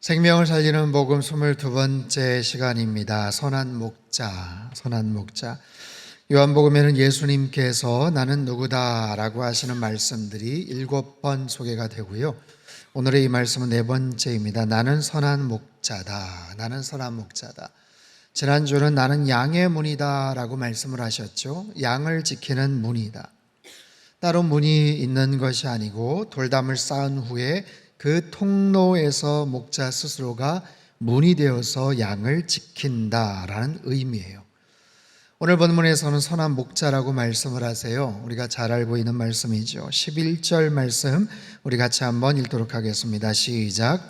생명을 살리는 복음 22번째 시간입니다. 선한 목자, 선한 목자. 요한복음에는 예수님께서 나는 누구다라고 하시는 말씀들이 7번 소개가 되고요. 오늘의 이 말씀은 4번째입니다. 나는 선한 목자다. 나는 선한 목자다. 지난주는 나는 양의 문이다라고 말씀을 하셨죠. 양을 지키는 문이다. 따로 문이 있는 것이 아니고 돌담을 쌓은 후에 그 통로에서 목자 스스로가 문이 되어서 양을 지킨다라는 의미예요. 오늘 본문에서는 선한 목자라고 말씀을 하세요. 우리가 잘 알고 있는 말씀이죠. 11절 말씀 우리 같이 한번 읽도록 하겠습니다. 시작.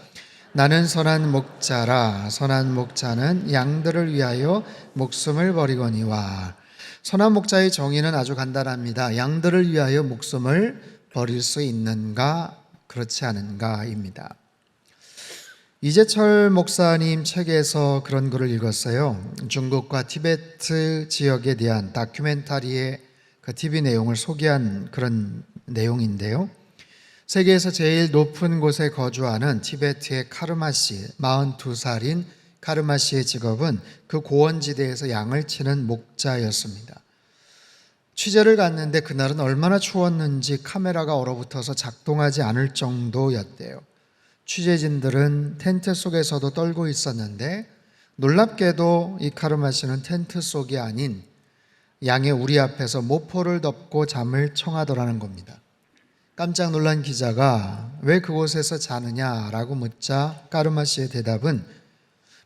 나는 선한 목자라. 선한 목자는 양들을 위하여 목숨을 버리거니와. 선한 목자의 정의는 아주 간단합니다. 양들을 위하여 목숨을 버릴 수 있는가 그렇지 않은가입니다. 이재철 목사님 책에서 그런 글을 읽었어요. 중국과 티베트 지역에 대한 다큐멘터리의 그 TV 내용을 소개한 그런 내용인데요. 세계에서 제일 높은 곳에 거주하는 티베트의 카르마 씨, 42살인 카르마 씨의 직업은 그 고원지대에서 양을 치는 목자였습니다. 취재를 갔는데 그날은 얼마나 추웠는지 카메라가 얼어붙어서 작동하지 않을 정도였대요. 취재진들은 텐트 속에서도 떨고 있었는데 놀랍게도 이 카르마 씨는 텐트 속이 아닌 양의 우리 앞에서 모포를 덮고 잠을 청하더라는 겁니다. 깜짝 놀란 기자가 왜 그곳에서 자느냐라고 묻자 카르마 씨의 대답은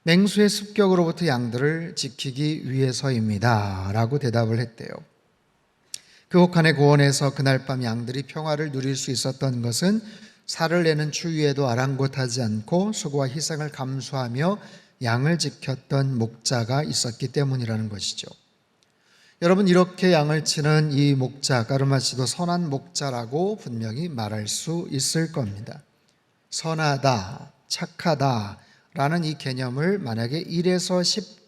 맹수의 습격으로부터 양들을 지키기 위해서입니다 라고 대답을 했대요. 그 혹한의 고원에서 그날 밤 양들이 평화를 누릴 수 있었던 것은 살을 내는 추위에도 아랑곳하지 않고 수고와 희생을 감수하며 양을 지켰던 목자가 있었기 때문이라는 것이죠. 여러분, 이렇게 양을 치는 이 목자 카르마 씨도 선한 목자라고 분명히 말할 수 있을 겁니다. 선하다, 착하다 라는 이 개념을 만약에 1에서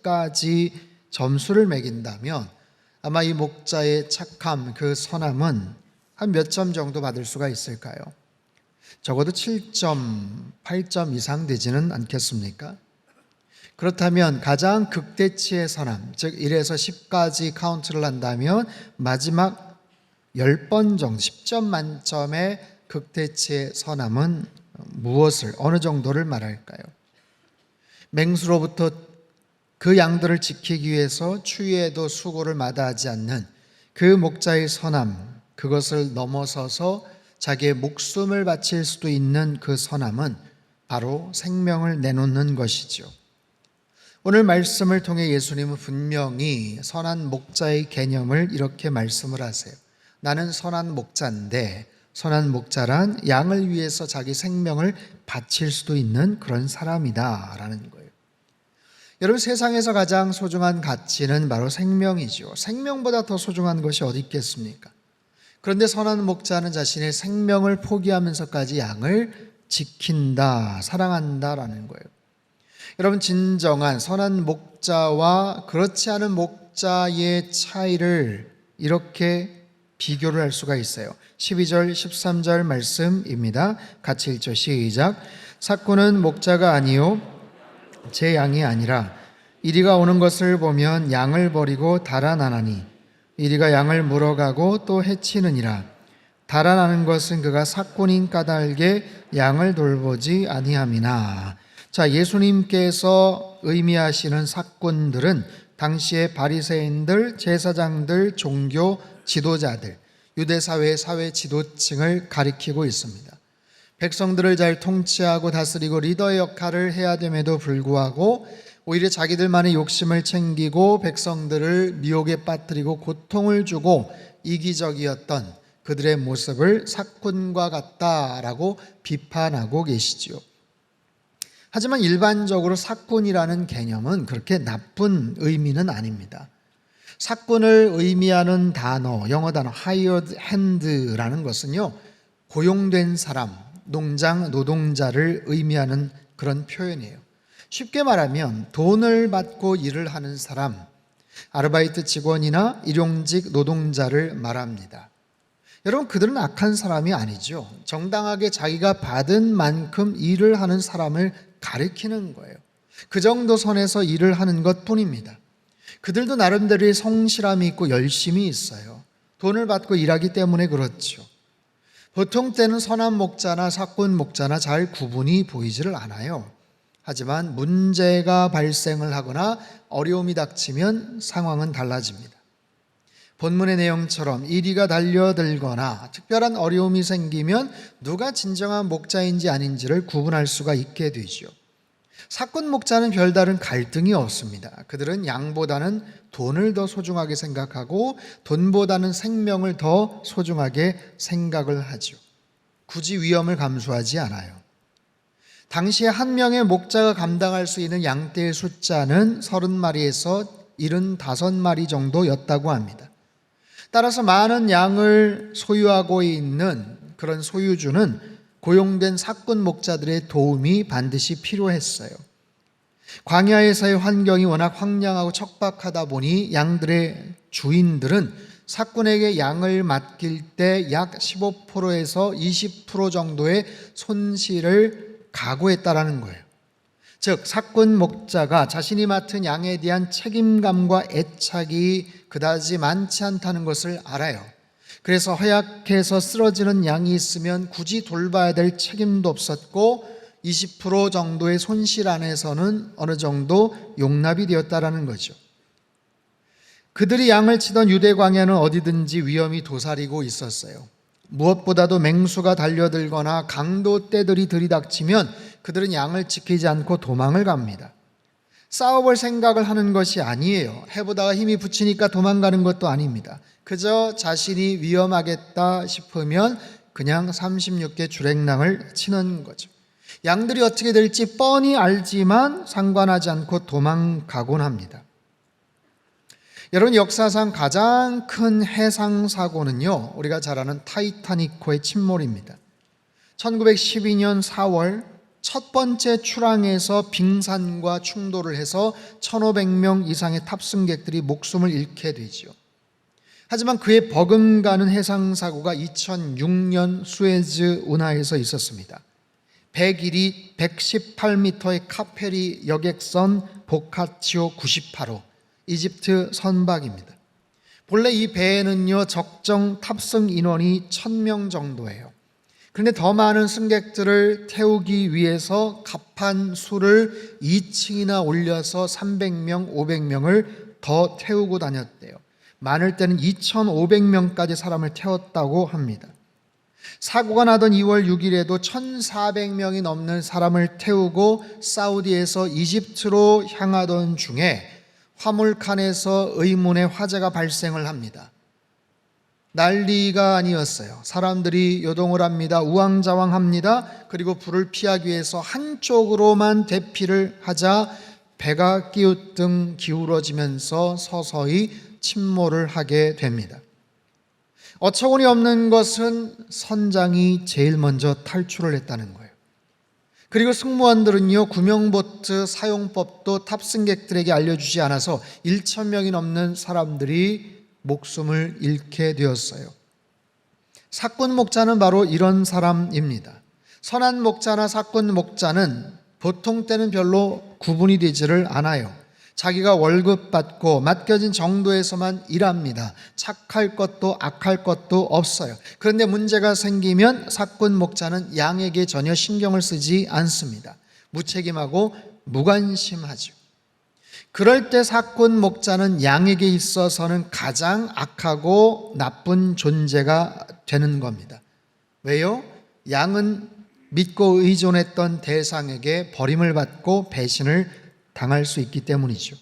10까지 점수를 매긴다면 아마 이 목자의 착함, 그 선함은 한 몇 점 정도 받을 수가 있을까요? 적어도 7점, 8점 이상 되지는 않겠습니까? 그렇다면 가장 극대치의 선함, 즉 1에서 10까지 카운트를 한다면 마지막 10번 정도, 10점 만점의 극대치의 선함은 무엇을, 어느 정도를 말할까요? 맹수로부터 그 양들을 지키기 위해서 추위에도 수고를 마다하지 않는 그 목자의 선함, 그것을 넘어서서 자기의 목숨을 바칠 수도 있는 그 선함은 바로 생명을 내놓는 것이죠. 오늘 말씀을 통해 예수님은 분명히 선한 목자의 개념을 이렇게 말씀을 하세요. 나는 선한 목자인데 선한 목자란 양을 위해서 자기 생명을 바칠 수도 있는 그런 사람이다 라는 거예요. 여러분, 세상에서 가장 소중한 가치는 바로 생명이죠. 생명보다 더 소중한 것이 어디 있겠습니까? 그런데 선한 목자는 자신의 생명을 포기하면서까지 양을 지킨다, 사랑한다라는 거예요. 여러분, 진정한 선한 목자와 그렇지 않은 목자의 차이를 이렇게 비교를 할 수가 있어요. 12절, 13절 말씀입니다. 같이 읽죠. 시작. 삭구는 목자가 아니요 제 양이 아니라 이리가 오는 것을 보면 양을 버리고 달아나나니 이리가 양을 물어가고 또 해치느니라. 달아나는 것은 그가 삭군인 까닭에 양을 돌보지 아니함이나. 자, 예수님께서 의미하시는 삭군들은 당시의 바리새인들, 제사장들, 종교 지도자들, 유대사회의 사회 지도층을 가리키고 있습니다. 백성들을 잘 통치하고 다스리고 리더의 역할을 해야 됨에도 불구하고 오히려 자기들만의 욕심을 챙기고 백성들을 미혹에 빠뜨리고 고통을 주고 이기적이었던 그들의 모습을 삭군과 같다라고 비판하고 계시지요. 하지만 일반적으로 삭군이라는 개념은 그렇게 나쁜 의미는 아닙니다. 삭군을 의미하는 단어, 영어 단어 hired hand라는 것은요, 고용된 사람, 농장 노동자를 의미하는 그런 표현이에요. 쉽게 말하면 돈을 받고 일을 하는 사람, 아르바이트 직원이나 일용직 노동자를 말합니다. 여러분, 그들은 악한 사람이 아니죠. 정당하게 자기가 받은 만큼 일을 하는 사람을 가리키는 거예요. 그 정도 선에서 일을 하는 것뿐입니다. 그들도 나름대로의 성실함이 있고 열심이 있어요. 돈을 받고 일하기 때문에 그렇죠. 보통 때는 선한 목자나 사꾼 목자나 잘 구분이 보이지를 않아요. 하지만 문제가 발생을 하거나 어려움이 닥치면 상황은 달라집니다. 본문의 내용처럼 이리가 달려들거나 특별한 어려움이 생기면 누가 진정한 목자인지 아닌지를 구분할 수가 있게 되죠. 사꾼 목자는 별다른 갈등이 없습니다. 그들은 양보다는 돈을 더 소중하게 생각하고 돈보다는 생명을 더 소중하게 생각을 하죠. 굳이 위험을 감수하지 않아요. 당시에 한 명의 목자가 감당할 수 있는 양떼의 숫자는 30마리에서 75마리 정도였다고 합니다. 따라서 많은 양을 소유하고 있는 그런 소유주는 고용된 사꾼 목자들의 도움이 반드시 필요했어요. 광야에서의 환경이 워낙 황량하고 척박하다 보니 양들의 주인들은 사꾼에게 양을 맡길 때 약 15%에서 20% 정도의 손실을 각오했다라는 거예요. 즉 사꾼 목자가 자신이 맡은 양에 대한 책임감과 애착이 그다지 많지 않다는 것을 알아요. 그래서 허약해서 쓰러지는 양이 있으면 굳이 돌봐야 될 책임도 없었고 20% 정도의 손실 안에서는 어느 정도 용납이 되었다라는 거죠. 그들이 양을 치던 유대 광야는 어디든지 위험이 도사리고 있었어요. 무엇보다도 맹수가 달려들거나 강도 떼들이 들이닥치면 그들은 양을 지키지 않고 도망을 갑니다. 싸워볼 생각을 하는 것이 아니에요. 해보다가 힘이 붙이니까 도망가는 것도 아닙니다. 그저 자신이 위험하겠다 싶으면 그냥 36개 주랭랑을 치는 거죠. 양들이 어떻게 될지 뻔히 알지만 상관하지 않고 도망가곤 합니다. 여러분, 역사상 가장 큰 해상 사고는요, 우리가 잘 아는 타이타닉호의 침몰입니다. 1912년 4월 첫 번째 출항에서 빙산과 충돌을 해서 1,500명 이상의 탑승객들이 목숨을 잃게 되지요. 하지만 그에 버금가는 해상 사고가 2006년 수에즈 운하에서 있었습니다. 100일이 118m의 카페리 여객선 보카치오 98호 이집트 선박입니다. 본래 이 배에는요 적정 탑승 인원이 1,000명 정도예요. 그런데 더 많은 승객들을 태우기 위해서 갑판 수를 2층이나 올려서 300명, 500명을 더 태우고 다녔대요. 많을 때는 2,500명까지 사람을 태웠다고 합니다. 사고가 나던 2월 6일에도 1,400명이 넘는 사람을 태우고 사우디에서 이집트로 향하던 중에 화물칸에서 의문의 화재가 발생을 합니다. 난리가 아니었어요. 사람들이 요동을 합니다. 우왕좌왕합니다. 그리고 불을 피하기 위해서 한쪽으로만 대피를 하자 배가 기우뚱 기울어지면서 서서히 침몰을 하게 됩니다. 어처구니 없는 것은 선장이 제일 먼저 탈출을 했다는 거예요. 그리고 승무원들은요 구명보트 사용법도 탑승객들에게 알려주지 않아서 1,000명이 넘는 사람들이 목숨을 잃게 되었어요. 사꾼 목자는 바로 이런 사람입니다. 선한 목자나 사꾼 목자는 보통 때는 별로 구분이 되지를 않아요. 자기가 월급 받고 맡겨진 정도에서만 일합니다. 착할 것도 악할 것도 없어요. 그런데 문제가 생기면 사꾼 목자는 양에게 전혀 신경을 쓰지 않습니다. 무책임하고 무관심하죠. 그럴 때 사꾼 목자는 양에게 있어서는 가장 악하고 나쁜 존재가 되는 겁니다. 왜요? 양은 믿고 의존했던 대상에게 버림을 받고 배신을 당할 수 있기 때문이죠.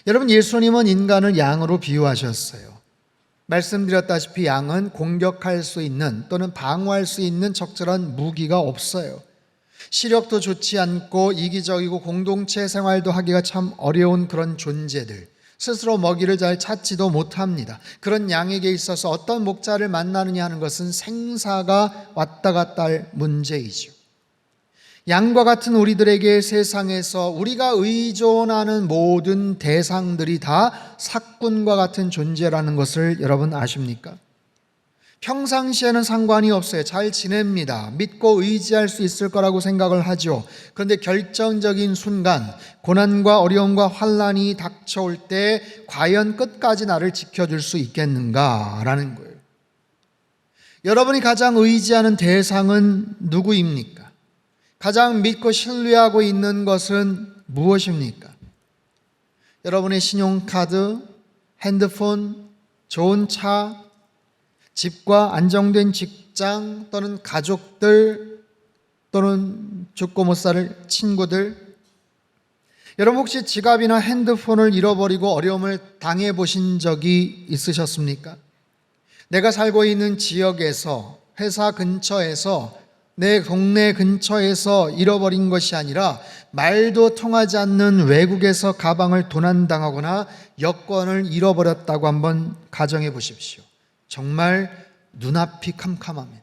여러분, 예수님은 인간을 양으로 비유하셨어요. 말씀드렸다시피 양은 공격할 수 있는 또는 방어할 수 있는 적절한 무기가 없어요. 시력도 좋지 않고 이기적이고 공동체 생활도 하기가 참 어려운 그런 존재들, 스스로 먹이를 잘 찾지도 못합니다. 그런 양에게 있어서 어떤 목자를 만나느냐 하는 것은 생사가 왔다 갔다 할 문제이죠. 양과 같은 우리들에게 세상에서 우리가 의존하는 모든 대상들이 다 사꾼과 같은 존재라는 것을 여러분 아십니까? 평상시에는 상관이 없어요. 잘 지냅니다. 믿고 의지할 수 있을 거라고 생각을 하죠. 그런데 결정적인 순간, 고난과 어려움과 환난이 닥쳐올 때 과연 끝까지 나를 지켜줄 수 있겠는가라는 거예요. 여러분이 가장 의지하는 대상은 누구입니까? 가장 믿고 신뢰하고 있는 것은 무엇입니까? 여러분의 신용카드, 핸드폰, 좋은 차, 집과 안정된 직장 또는 가족들 또는 죽고 못 살 친구들, 여러분 혹시 지갑이나 핸드폰을 잃어버리고 어려움을 당해 보신 적이 있으셨습니까? 내가 살고 있는 지역에서, 회사 근처에서, 내 동네 근처에서 잃어버린 것이 아니라 말도 통하지 않는 외국에서 가방을 도난당하거나 여권을 잃어버렸다고 한번 가정해 보십시오. 정말 눈앞이 캄캄합니다.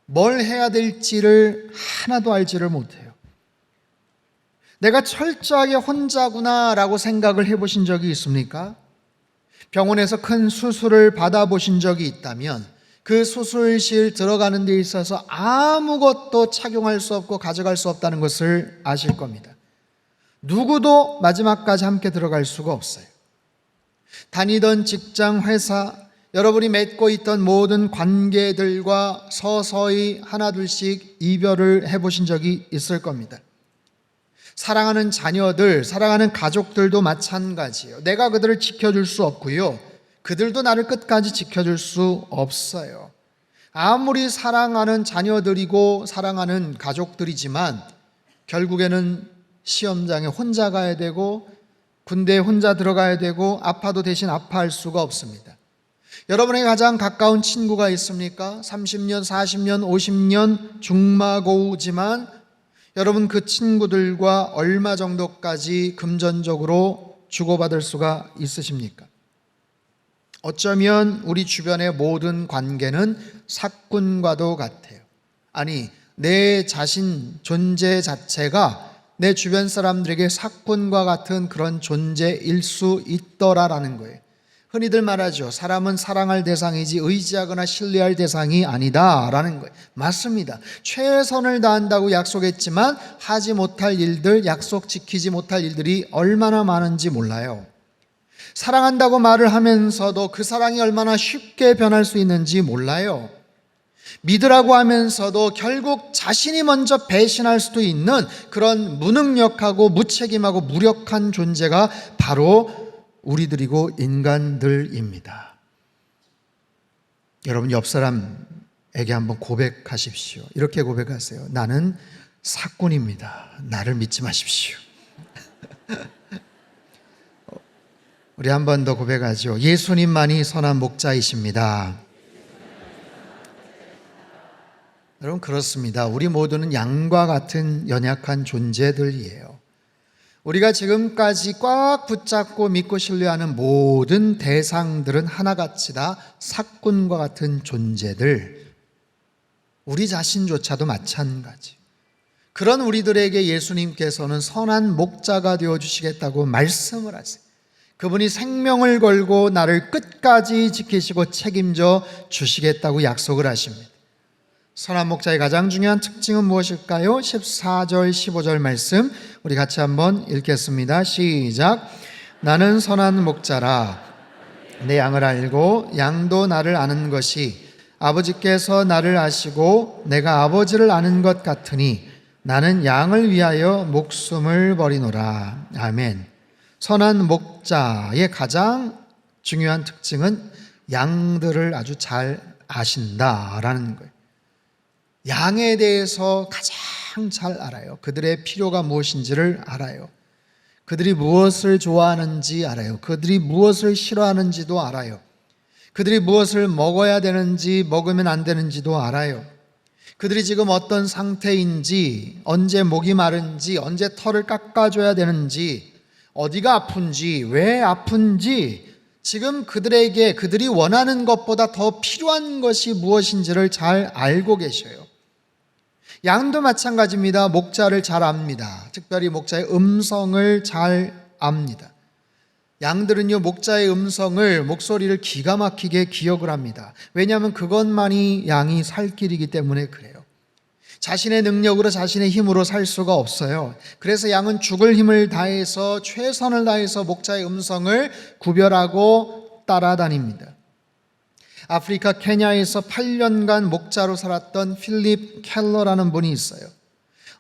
뭘 해야 될지를 하나도 알지를 못해요. 내가 철저하게 혼자구나라고 생각을 해보신 적이 있습니까? 병원에서 큰 수술을 받아보신 적이 있다면 그 수술실 들어가는 데 있어서 아무것도 착용할 수 없고 가져갈 수 없다는 것을 아실 겁니다. 누구도 마지막까지 함께 들어갈 수가 없어요. 다니던 직장, 회사, 여러분이 맺고 있던 모든 관계들과 서서히 하나둘씩 이별을 해보신 적이 있을 겁니다. 사랑하는 자녀들, 사랑하는 가족들도 마찬가지예요. 내가 그들을 지켜줄 수 없고요. 그들도 나를 끝까지 지켜줄 수 없어요. 아무리 사랑하는 자녀들이고 사랑하는 가족들이지만 결국에는 시험장에 혼자 가야 되고 군대에 혼자 들어가야 되고 아파도 대신 아파할 수가 없습니다. 여러분의 가장 가까운 친구가 있습니까? 30년, 40년, 50년 중마고우지만 여러분 그 친구들과 얼마 정도까지 금전적으로 주고받을 수가 있으십니까? 어쩌면 우리 주변의 모든 관계는 사꾼과도 같아요. 아니, 내 자신 존재 자체가 내 주변 사람들에게 사꾼과 같은 그런 존재일 수 있더라라는 거예요. 흔히들 말하죠. 사람은 사랑할 대상이지 의지하거나 신뢰할 대상이 아니다라는 거예요. 맞습니다. 최선을 다한다고 약속했지만 하지 못할 일들, 약속 지키지 못할 일들이 얼마나 많은지 몰라요. 사랑한다고 말을 하면서도 그 사랑이 얼마나 쉽게 변할 수 있는지 몰라요. 믿으라고 하면서도 결국 자신이 먼저 배신할 수도 있는 그런 무능력하고 무책임하고 무력한 존재가 바로 우리들이고 인간들입니다. 여러분 옆 사람에게 한번 고백하십시오. 이렇게 고백하세요. 나는 사꾼입니다. 나를 믿지 마십시오. 우리 한 번 더 고백하죠. 예수님만이 선한 목자이십니다. 여러분 그렇습니다. 우리 모두는 양과 같은 연약한 존재들이에요. 우리가 지금까지 꽉 붙잡고 믿고 신뢰하는 모든 대상들은 하나같이 다 사꾼과 같은 존재들, 우리 자신조차도 마찬가지. 그런 우리들에게 예수님께서는 선한 목자가 되어주시겠다고 말씀을 하세요. 그분이 생명을 걸고 나를 끝까지 지키시고 책임져 주시겠다고 약속을 하십니다. 선한 목자의 가장 중요한 특징은 무엇일까요? 14절, 15절 말씀 우리 같이 한번 읽겠습니다. 시작. 나는 선한 목자라. 내 양을 알고 양도 나를 아는 것이 아버지께서 나를 아시고 내가 아버지를 아는 것 같으니 나는 양을 위하여 목숨을 버리노라. 아멘. 선한 목자의 가장 중요한 특징은 양들을 아주 잘 아신다라는 거예요. 양에 대해서 가장 잘 알아요. 그들의 필요가 무엇인지를 알아요. 그들이 무엇을 좋아하는지 알아요. 그들이 무엇을 싫어하는지도 알아요. 그들이 무엇을 먹어야 되는지 먹으면 안 되는지도 알아요. 그들이 지금 어떤 상태인지, 언제 목이 마른지, 언제 털을 깎아줘야 되는지, 어디가 아픈지, 왜 아픈지, 지금 그들에게 그들이 원하는 것보다 더 필요한 것이 무엇인지를 잘 알고 계셔요. 양도 마찬가지입니다. 목자를 잘 압니다. 특별히 목자의 음성을 잘 압니다. 양들은요, 목자의 목소리를 기가 막히게 기억을 합니다. 왜냐하면 그것만이 양이 살 길이기 때문에 그래요. 자신의 능력으로, 자신의 힘으로 살 수가 없어요. 그래서 양은 죽을 힘을 다해서, 최선을 다해서 목자의 음성을 구별하고 따라다닙니다. 아프리카 케냐에서 8년간 목자로 살았던 필립 켈러라는 분이 있어요.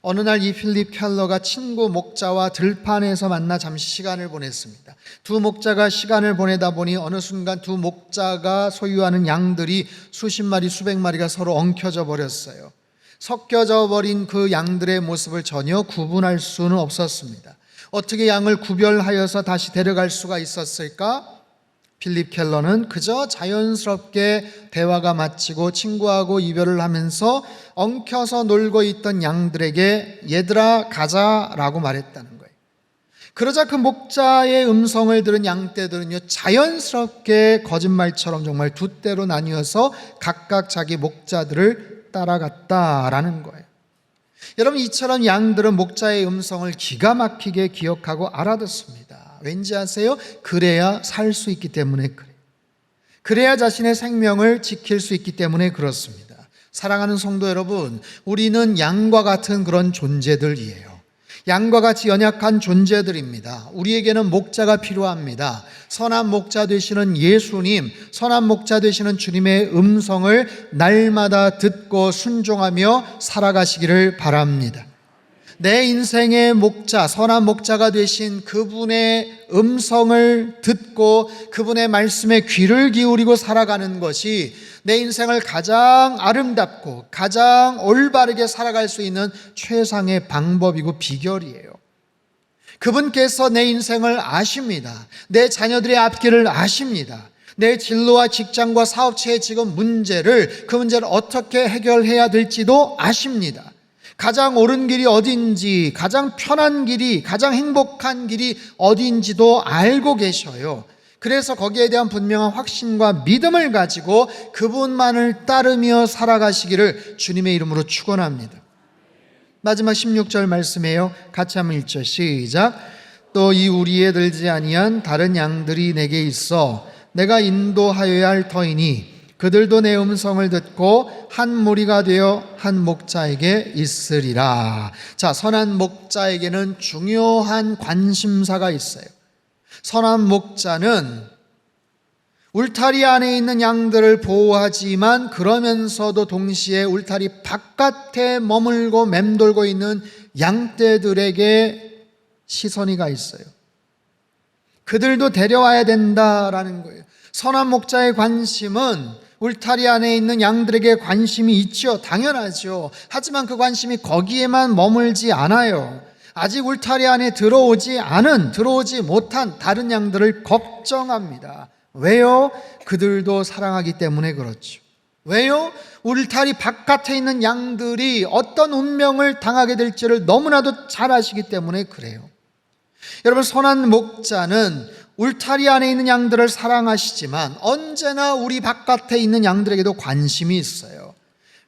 어느 날 이 필립 켈러가 친구 목자와 들판에서 만나 잠시 시간을 보냈습니다. 두 목자가 시간을 보내다 보니 어느 순간 두 목자가 소유하는 양들이 수십 마리, 수백 마리가 서로 엉켜져 버렸어요. 섞여져 버린 그 양들의 모습을 전혀 구분할 수는 없었습니다. 어떻게 양을 구별하여서 다시 데려갈 수가 있었을까? 필립 켈러는 그저 자연스럽게 대화가 마치고 친구하고 이별을 하면서 엉켜서 놀고 있던 양들에게 얘들아 가자라고 말했다는 거예요. 그러자 그 목자의 음성을 들은 양떼들은요, 자연스럽게 거짓말처럼 정말 두 떼로 나뉘어서 각각 자기 목자들을 따라갔다라는 거예요. 여러분, 이처럼 양들은 목자의 음성을 기가 막히게 기억하고 알아듣습니다. 왠지 아세요? 그래야 살 수 있기 때문에 그래요. 그래야 자신의 생명을 지킬 수 있기 때문에 그렇습니다. 사랑하는 성도 여러분, 우리는 양과 같은 그런 존재들이에요. 양과 같이 연약한 존재들입니다. 우리에게는 목자가 필요합니다. 선한 목자 되시는 예수님, 선한 목자 되시는 주님의 음성을 날마다 듣고 순종하며 살아가시기를 바랍니다. 내 인생의 목자, 선한 목자가 되신 그분의 음성을 듣고 그분의 말씀에 귀를 기울이고 살아가는 것이 내 인생을 가장 아름답고 가장 올바르게 살아갈 수 있는 최상의 방법이고 비결이에요. 그분께서 내 인생을 아십니다. 내 자녀들의 앞길을 아십니다. 내 진로와 직장과 사업체의 지금 그 문제를 어떻게 해결해야 될지도 아십니다. 가장 옳은 길이 어딘지, 가장 편한 길이, 가장 행복한 길이 어딘지도 알고 계셔요. 그래서 거기에 대한 분명한 확신과 믿음을 가지고 그분만을 따르며 살아가시기를 주님의 이름으로 축원합니다. 마지막 16절 말씀이에요. 같이 한번 읽죠. 시작. 또 이 우리에 들지 아니한 다른 양들이 내게 있어 내가 인도하여야 할 터이니 그들도 내 음성을 듣고 한 무리가 되어 한 목자에게 있으리라. 자, 선한 목자에게는 중요한 관심사가 있어요. 선한 목자는 울타리 안에 있는 양들을 보호하지만 그러면서도 동시에 울타리 바깥에 머물고 맴돌고 있는 양떼들에게 시선이 가 있어요. 그들도 데려와야 된다라는 거예요. 선한 목자의 관심은 울타리 안에 있는 양들에게 관심이 있죠. 당연하죠. 하지만 그 관심이 거기에만 머물지 않아요. 아직 울타리 안에 들어오지 못한 다른 양들을 걱정합니다. 왜요? 그들도 사랑하기 때문에 그렇죠. 왜요? 울타리 바깥에 있는 양들이 어떤 운명을 당하게 될지를 너무나도 잘 아시기 때문에 그래요. 여러분, 선한 목자는 울타리 안에 있는 양들을 사랑하시지만 언제나 우리 바깥에 있는 양들에게도 관심이 있어요.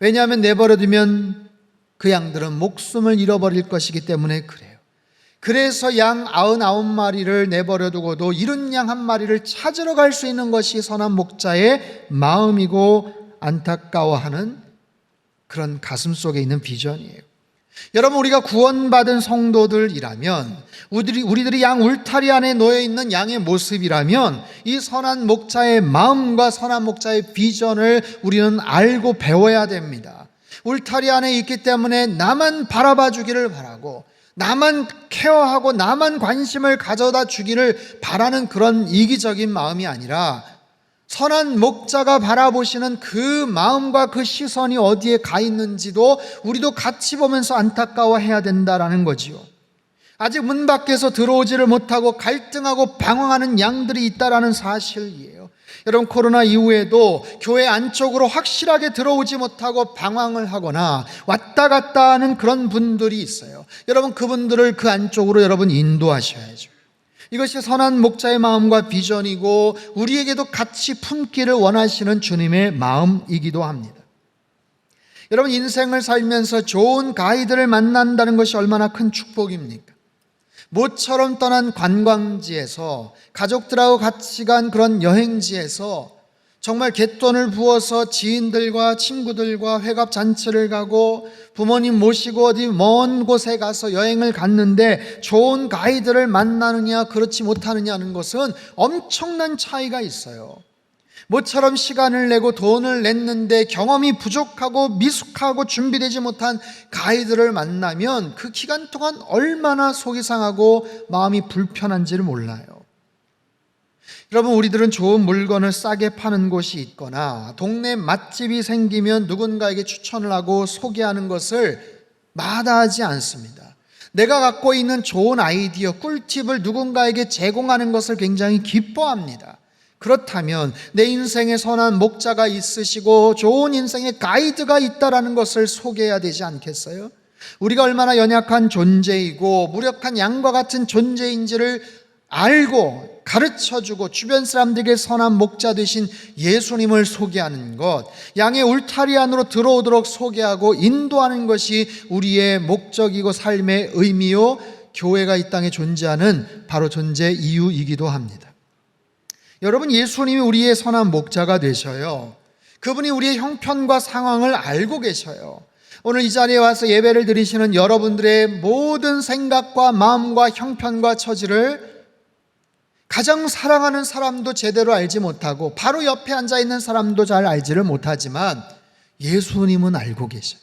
왜냐하면 내버려두면 그 양들은 목숨을 잃어버릴 것이기 때문에 그래요. 그래서 양 99마리를 내버려두고도 잃은 양 한 마리를 찾으러 갈 수 있는 것이 선한 목자의 마음이고 안타까워하는 그런 가슴 속에 있는 비전이에요. 여러분, 우리가 구원받은 성도들이라면, 우리들이 양 울타리 안에 놓여있는 양의 모습이라면 이 선한 목자의 마음과 선한 목자의 비전을 우리는 알고 배워야 됩니다. 울타리 안에 있기 때문에 나만 바라봐 주기를 바라고 나만 케어하고 나만 관심을 가져다 주기를 바라는 그런 이기적인 마음이 아니라 선한 목자가 바라보시는 그 마음과 그 시선이 어디에 가 있는지도 우리도 같이 보면서 안타까워해야 된다라는 거지요. 아직 문 밖에서 들어오지를 못하고 갈등하고 방황하는 양들이 있다라는 사실이에요. 여러분, 코로나 이후에도 교회 안쪽으로 확실하게 들어오지 못하고 방황을 하거나 왔다 갔다 하는 그런 분들이 있어요. 여러분, 그분들을 그 안쪽으로 여러분 인도하셔야죠. 이것이 선한 목자의 마음과 비전이고 우리에게도 같이 품기를 원하시는 주님의 마음이기도 합니다. 여러분, 인생을 살면서 좋은 가이드를 만난다는 것이 얼마나 큰 축복입니까? 모처럼 떠난 관광지에서, 가족들하고 같이 간 그런 여행지에서 정말 갯돈을 부어서 지인들과 친구들과 회갑잔치를 가고 부모님 모시고 어디 먼 곳에 가서 여행을 갔는데 좋은 가이드를 만나느냐 그렇지 못하느냐는 것은 엄청난 차이가 있어요. 모처럼 시간을 내고 돈을 냈는데 경험이 부족하고 미숙하고 준비되지 못한 가이드를 만나면 그 기간 동안 얼마나 속이 상하고 마음이 불편한지를 몰라요. 여러분, 우리들은 좋은 물건을 싸게 파는 곳이 있거나 동네 맛집이 생기면 누군가에게 추천을 하고 소개하는 것을 마다하지 않습니다. 내가 갖고 있는 좋은 아이디어, 꿀팁을 누군가에게 제공하는 것을 굉장히 기뻐합니다. 그렇다면 내 인생에 선한 목자가 있으시고 좋은 인생의 가이드가 있다라는 것을 소개해야 되지 않겠어요? 우리가 얼마나 연약한 존재이고 무력한 양과 같은 존재인지를 알고 가르쳐주고 주변 사람들에게 선한 목자 되신 예수님을 소개하는 것, 양의 울타리 안으로 들어오도록 소개하고 인도하는 것이 우리의 목적이고 삶의 의미요, 교회가 이 땅에 존재하는 바로 존재 이유이기도 합니다. 여러분, 예수님이 우리의 선한 목자가 되셔요. 그분이 우리의 형편과 상황을 알고 계셔요. 오늘 이 자리에 와서 예배를 드리시는 여러분들의 모든 생각과 마음과 형편과 처지를 가장 사랑하는 사람도 제대로 알지 못하고 바로 옆에 앉아있는 사람도 잘 알지를 못하지만 예수님은 알고 계셔요.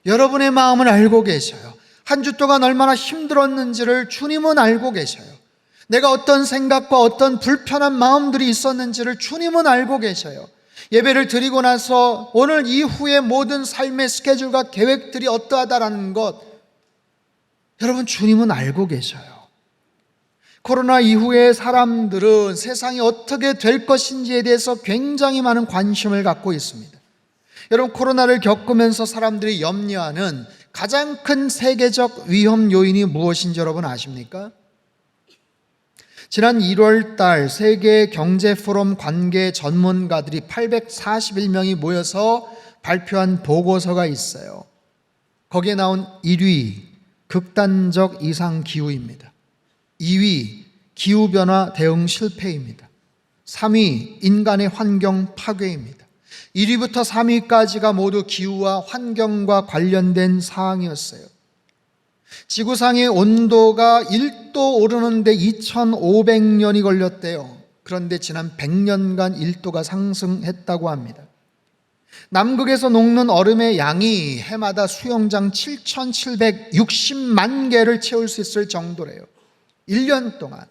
여러분의 마음을 알고 계셔요. 한 주 동안 얼마나 힘들었는지를 주님은 알고 계셔요. 내가 어떤 생각과 어떤 불편한 마음들이 있었는지를 주님은 알고 계셔요. 예배를 드리고 나서 오늘 이후의 모든 삶의 스케줄과 계획들이 어떠하다라는 것, 여러분, 주님은 알고 계셔요. 코로나 이후에 사람들은 세상이 어떻게 될 것인지에 대해서 굉장히 많은 관심을 갖고 있습니다. 여러분, 코로나를 겪으면서 사람들이 염려하는 가장 큰 세계적 위험 요인이 무엇인지 여러분 아십니까? 지난 1월 달 세계 경제 포럼 관계 전문가들이 841명이 모여서 발표한 보고서가 있어요. 거기에 나온 1위, 극단적 이상 기후입니다. 2위, 기후변화 대응 실패입니다. 3위, 인간의 환경 파괴입니다. 1위부터 3위까지가 모두 기후와 환경과 관련된 사항이었어요. 지구상의 온도가 1도 오르는데 2500년이 걸렸대요. 그런데 지난 100년간 1도가 상승했다고 합니다. 남극에서 녹는 얼음의 양이 해마다 수영장 7760만 개를 채울 수 있을 정도래요. 1년 동안.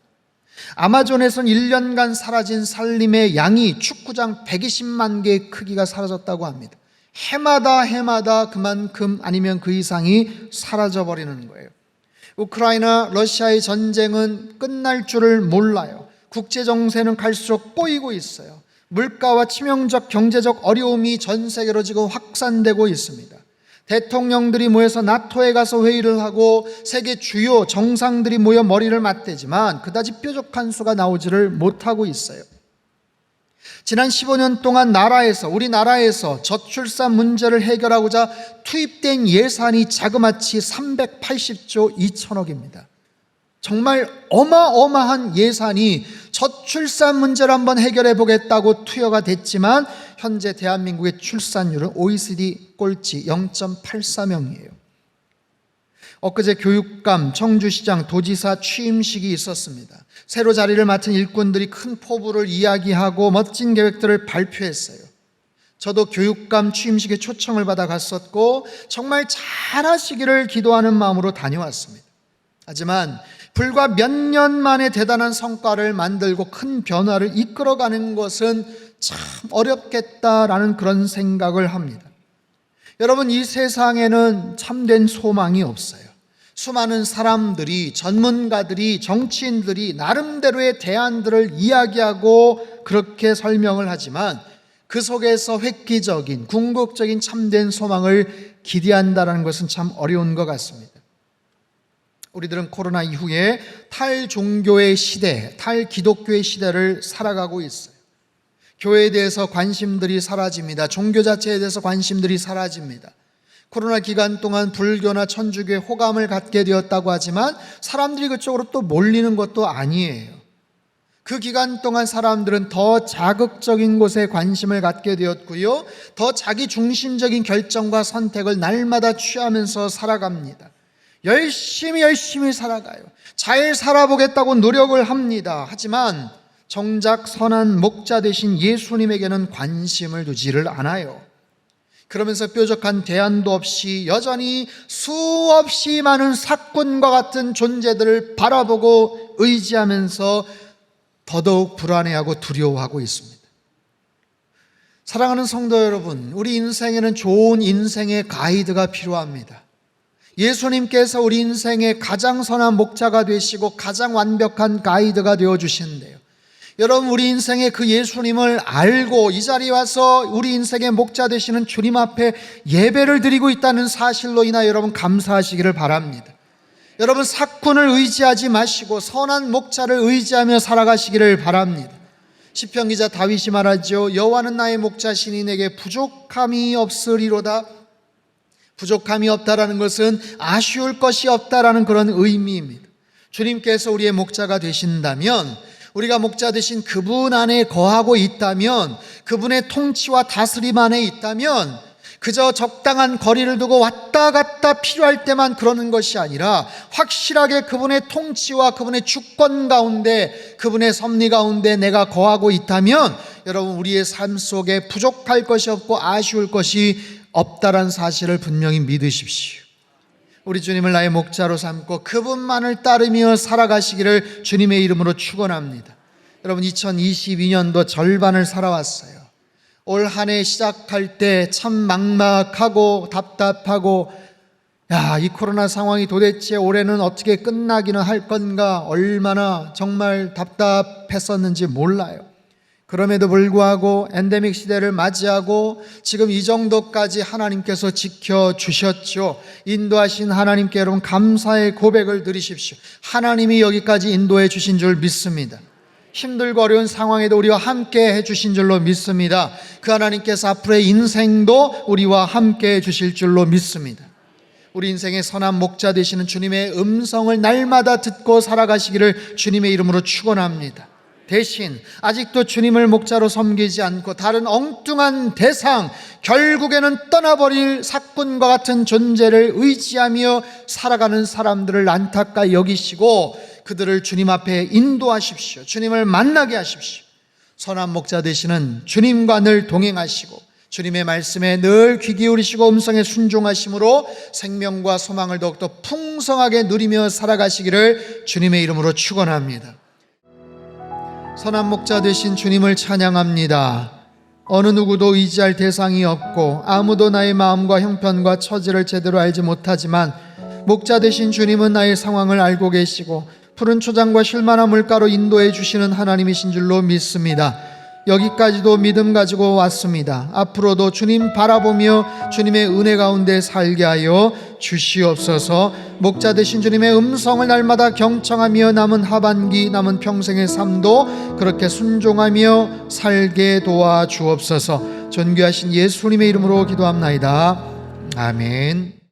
아마존에선 1년간 사라진 산림의 양이 축구장 120만 개의 크기가 사라졌다고 합니다. 해마다 그만큼 아니면 그 이상이 사라져버리는 거예요. 우크라이나, 러시아의 전쟁은 끝날 줄을 몰라요. 국제정세는 갈수록 꼬이고 있어요. 물가와 치명적 경제적 어려움이 전 세계로 지금 확산되고 있습니다. 대통령들이 모여서 나토에 가서 회의를 하고 세계 주요 정상들이 모여 머리를 맞대지만 그다지 뾰족한 수가 나오지를 못하고 있어요. 지난 15년 동안 우리나라에서 저출산 문제를 해결하고자 투입된 예산이 자그마치 380조 2천억입니다. 정말 어마어마한 예산이 저출산 문제를 한번 해결해 보겠다고 투여가 됐지만 현재 대한민국의 출산율은 OECD 꼴찌 0.84명이에요. 엊그제 교육감, 청주시장, 도지사 취임식이 있었습니다. 새로 자리를 맡은 일꾼들이 큰 포부를 이야기하고 멋진 계획들을 발표했어요. 저도 교육감 취임식에 초청을 받아 갔었고 정말 잘하시기를 기도하는 마음으로 다녀왔습니다. 하지만 불과 몇 년 만에 대단한 성과를 만들고 큰 변화를 이끌어가는 것은 참 어렵겠다라는 그런 생각을 합니다. 여러분, 이 세상에는 참된 소망이 없어요. 수많은 사람들이, 전문가들이, 정치인들이 나름대로의 대안들을 이야기하고 그렇게 설명을 하지만 그 속에서 획기적인, 궁극적인 참된 소망을 기대한다는 것은 참 어려운 것 같습니다. 우리들은 코로나 이후에 탈종교의 시대, 탈기독교의 시대를 살아가고 있어요. 교회에 대해서 관심들이 사라집니다. 종교 자체에 대해서 관심들이 사라집니다. 코로나 기간 동안 불교나 천주교에 호감을 갖게 되었다고 하지만 사람들이 그쪽으로 또 몰리는 것도 아니에요. 그 기간 동안 사람들은 더 자극적인 곳에 관심을 갖게 되었고요, 더 자기 중심적인 결정과 선택을 날마다 취하면서 살아갑니다. 열심히 살아가요. 잘 살아보겠다고 노력을 합니다. 하지만 정작 선한 목자 되신 예수님에게는 관심을 두지를 않아요. 그러면서 뾰족한 대안도 없이 여전히 수없이 많은 사건과 같은 존재들을 바라보고 의지하면서 더더욱 불안해하고 두려워하고 있습니다. 사랑하는 성도 여러분, 우리 인생에는 좋은 인생의 가이드가 필요합니다. 예수님께서 우리 인생의 가장 선한 목자가 되시고 가장 완벽한 가이드가 되어주시는데요, 여러분, 우리 인생의 그 예수님을 알고 이 자리에 와서 우리 인생의 목자 되시는 주님 앞에 예배를 드리고 있다는 사실로 인하여 여러분 감사하시기를 바랍니다. 여러분, 사꾼을 의지하지 마시고 선한 목자를 의지하며 살아가시기를 바랍니다. 시편 기자 다윗이 말하죠. 여호와는 나의 목자시니 내게 부족함이 없으리로다. 부족함이 없다라는 것은 아쉬울 것이 없다라는 그런 의미입니다. 주님께서 우리의 목자가 되신다면, 우리가 목자 되신 그분 안에 거하고 있다면, 그분의 통치와 다스림 안에 있다면 그저 적당한 거리를 두고 왔다 갔다 필요할 때만 그러는 것이 아니라 확실하게 그분의 통치와 그분의 주권 가운데, 그분의 섭리 가운데 내가 거하고 있다면 여러분, 우리의 삶 속에 부족할 것이 없고 아쉬울 것이 없다라는 사실을 분명히 믿으십시오. 우리 주님을 나의 목자로 삼고 그분만을 따르며 살아가시기를 주님의 이름으로 축원합니다. 여러분, 2022년도 절반을 살아왔어요. 올 한 해 시작할 때 참 막막하고 답답하고, 이 코로나 상황이 도대체 올해는 어떻게 끝나기는 할 건가, 얼마나 정말 답답했었는지 몰라요. 그럼에도 불구하고 엔데믹 시대를 맞이하고 지금 이 정도까지 하나님께서 지켜주셨죠. 인도하신 하나님께 여러분 감사의 고백을 드리십시오. 하나님이 여기까지 인도해 주신 줄 믿습니다. 힘들고 어려운 상황에도 우리와 함께 해주신 줄로 믿습니다. 그 하나님께서 앞으로의 인생도 우리와 함께 해주실 줄로 믿습니다. 우리 인생의 선한 목자 되시는 주님의 음성을 날마다 듣고 살아가시기를 주님의 이름으로 축원합니다. 대신 아직도 주님을 목자로 섬기지 않고 다른 엉뚱한 대상, 결국에는 떠나버릴 사꾼과 같은 존재를 의지하며 살아가는 사람들을 안타까이 여기시고 그들을 주님 앞에 인도하십시오. 주님을 만나게 하십시오. 선한 목자 되시는 주님과 늘 동행하시고 주님의 말씀에 늘 귀 기울이시고 음성에 순종하심으로 생명과 소망을 더욱더 풍성하게 누리며 살아가시기를 주님의 이름으로 축원합니다. 선한 목자 되신 주님을 찬양합니다. 어느 누구도 의지할 대상이 없고 아무도 나의 마음과 형편과 처지를 제대로 알지 못하지만 목자 되신 주님은 나의 상황을 알고 계시고 푸른 초장과 쉴만한 물가로 인도해 주시는 하나님이신 줄로 믿습니다. 여기까지도 믿음 가지고 왔습니다. 앞으로도 주님 바라보며 주님의 은혜 가운데 살게 하여 주시옵소서. 목자 되신 주님의 음성을 날마다 경청하며 남은 하반기, 남은 평생의 삶도 그렇게 순종하며 살게 도와주옵소서. 존귀하신 예수님의 이름으로 기도합나이다. 아멘.